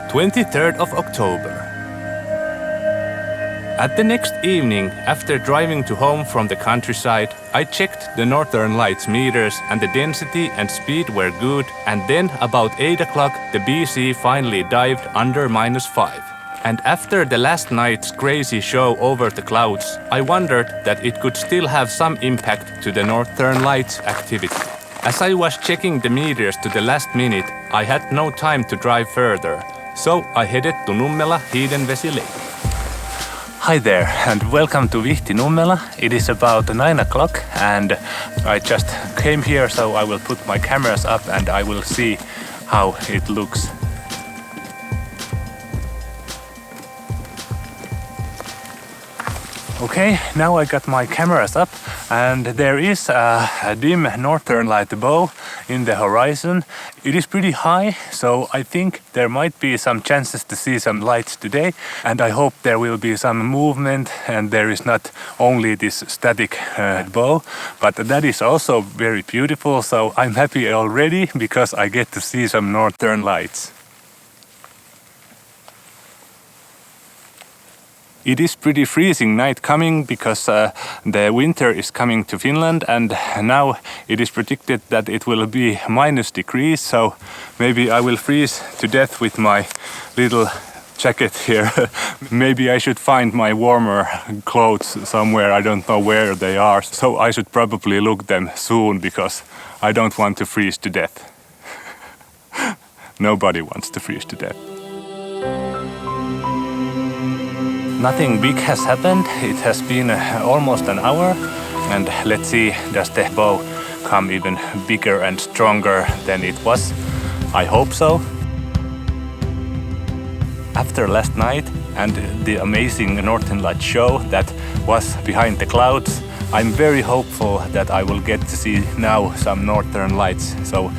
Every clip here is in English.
23rd of October. At the next evening, after driving to home from the countryside, I checked the Northern Lights meters and the density and speed were good, and then about 8 o'clock the BC finally dived under -5. And after the last night's crazy show over the clouds, I wondered that it could still have some impact to the Northern Lights activity. As I was checking the meters to the last minute, I had no time to drive further, so I headed to Nummela Hiidenvesi lake. Hi there and welcome to Vihti Nummela. It is about 9 o'clock and I just came here, so I will put my cameras up and I will see how it looks. Okay, now I got my cameras up and there is a dim northern light bow in the horizon. It is pretty high, so I think there might be some chances to see some lights today, and I hope there will be some movement and there is not only this static bow, but that is also very beautiful, so I'm happy already because I get to see some northern lights. It is pretty freezing night coming because the winter is coming to Finland, and now it is predicted that it will be -degrees, so maybe I will freeze to death with my little jacket here. Maybe I should find my warmer clothes somewhere. I don't know where they are, so I should probably look them soon because I don't want to freeze to death. Nobody wants to freeze to death. Nothing big has happened. It has been almost an hour, and let's see, does the bow come even bigger and stronger than it was? I hope so. After last night and the amazing Northern Lights show that was behind the clouds, I'm very hopeful that I will get to see now some Northern Lights. So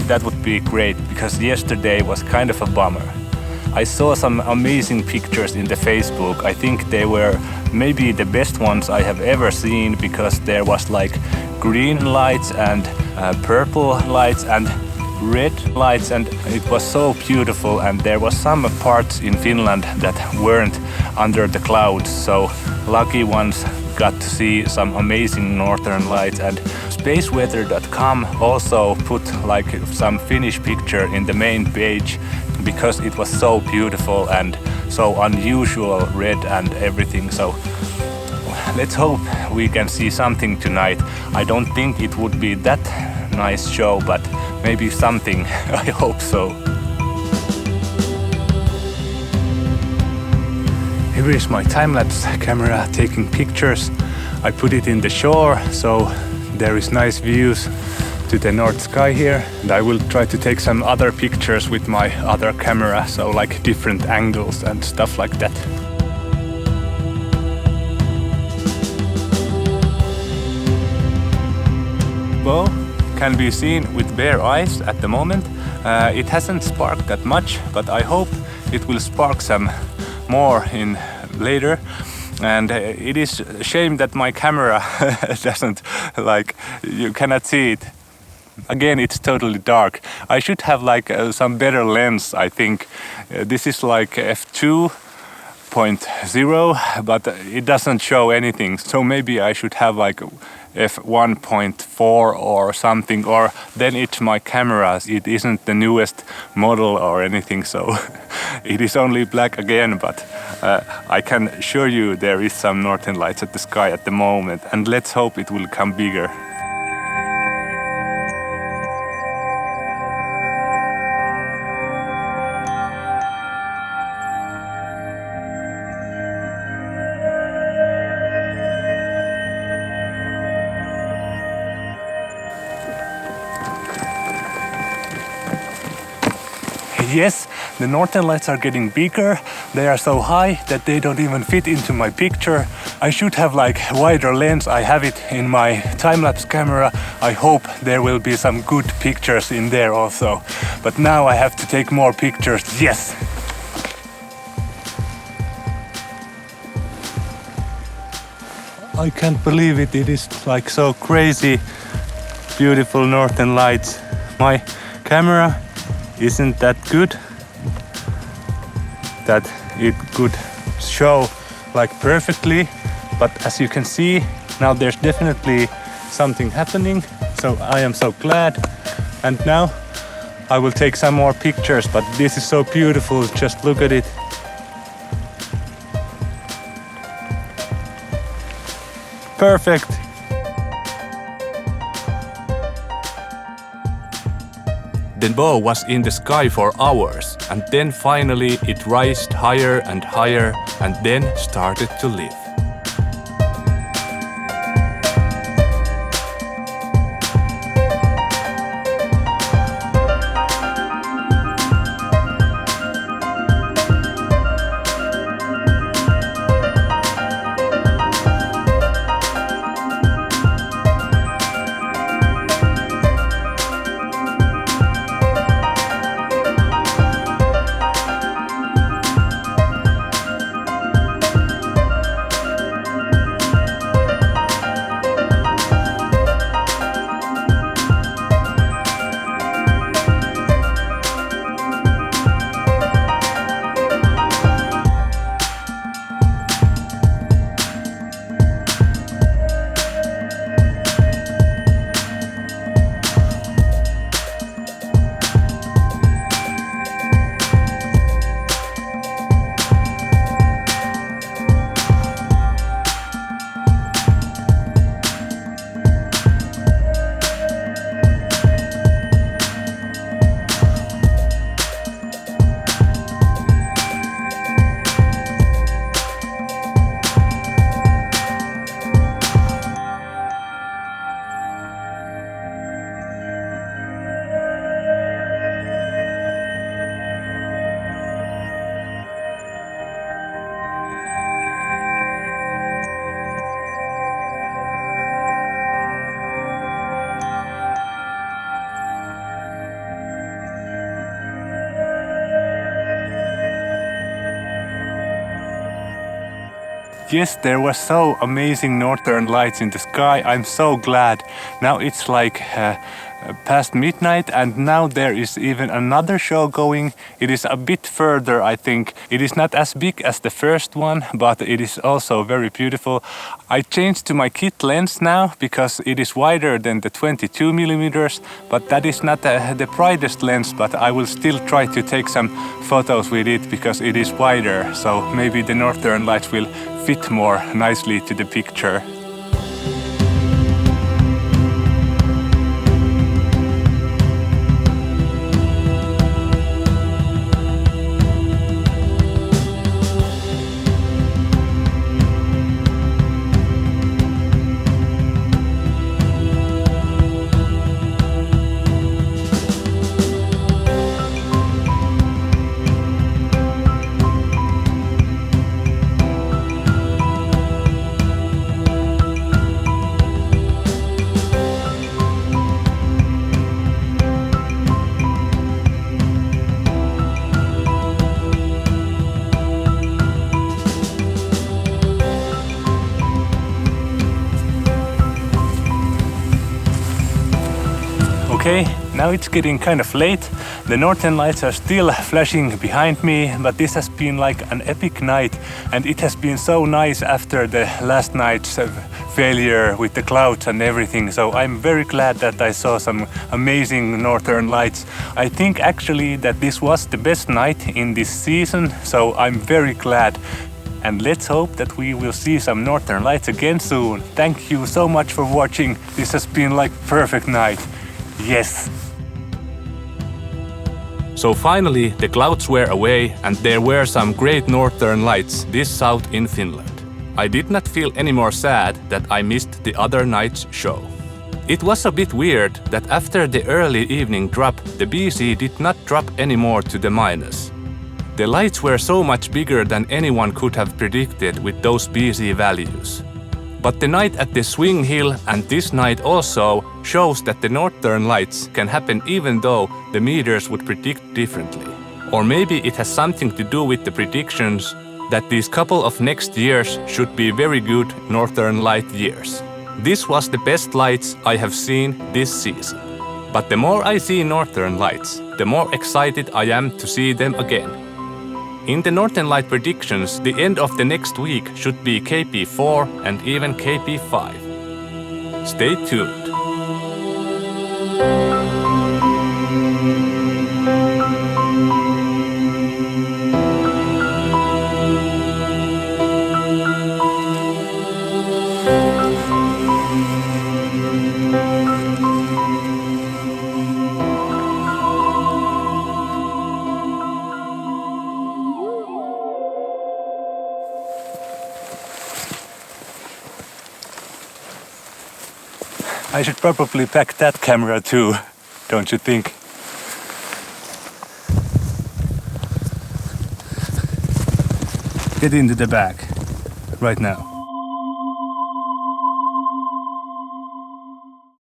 that would be great because yesterday was kind of a bummer. I saw some amazing pictures in the Facebook. I think they were maybe the best ones I have ever seen because there was like green lights and purple lights and red lights, and it was so beautiful, and there was some parts in Finland that weren't under the clouds, so lucky ones got to see some amazing northern lights. And spaceweather.com also put like some Finnish picture in the main page because it was so beautiful and so unusual, red and everything. So let's hope we can see something tonight. I don't think it would be that nice show, but maybe something. I hope so. Here is my time-lapse camera taking pictures. I put it in the shore, so there is nice views to the North Sky here, and I will try to take some other pictures with my other camera, so like different angles and stuff like that. Bow can be seen with bare eyes at the moment. It hasn't sparked that much, but I hope it will spark some more in later. And it is a shame that my camera doesn't, like, you cannot see it. Again, it's totally dark. I should have like some better lens, I think. This is like f2.0, but it doesn't show anything. So maybe I should have like f1.4 or something, or then it's my camera. It isn't the newest model or anything, so it is only black again, but I can assure you there is some northern lights at the sky at the moment, and let's hope it will come bigger. Yes, the northern lights are getting bigger. They are so high that they don't even fit into my picture. I should have like wider lens. I have it in my time-lapse camera. I hope there will be some good pictures in there also. But now I have to take more pictures. Yes! I can't believe it. It is like so crazy, beautiful northern lights. My camera isn't that good, that it could show like perfectly, but as you can see now there's definitely something happening, so I am so glad. And now I will take some more pictures, but this is so beautiful, just look at it. Perfect. The bow was in the sky for hours, and then finally it rised higher and higher, and then started to live. Yes, there was so amazing northern lights in the sky. I'm so glad. Now it's like past midnight, and now there is even another show going. It is a bit further, I think. It is not as big as the first one, but it is also very beautiful. I changed to my kit lens now because it is wider than the 22 millimeters, but that is not the brightest lens, but I will still try to take some photos with it because it is wider, so maybe the northern lights will fit more nicely to the picture. Okay, now it's getting kind of late. The northern lights are still flashing behind me, but this has been like an epic night, and it has been so nice after the last night's failure with the clouds and everything. So I'm very glad that I saw some amazing northern lights. I think actually that this was the best night in this season, so I'm very glad. And let's hope that we will see some northern lights again soon. Thank you so much for watching. This has been like perfect night. Yes. So finally the clouds were away and there were some great northern lights this south in Finland. I did not feel any more sad that I missed the other night's show. It was a bit weird that after the early evening drop, the BC did not drop anymore to the minus. The lights were so much bigger than anyone could have predicted with those BC values. But the night at the Swing Hill and this night also shows that the northern lights can happen even though the meters would predict differently. Or maybe it has something to do with the predictions that these couple of next years should be very good northern light years. This was the best lights I have seen this season. But the more I see northern lights, the more excited I am to see them again. In the Northern Light predictions, the end of the next week should be KP4 and even KP5. Stay tuned. I should probably pack that camera too, don't you think? Get into the bag right now.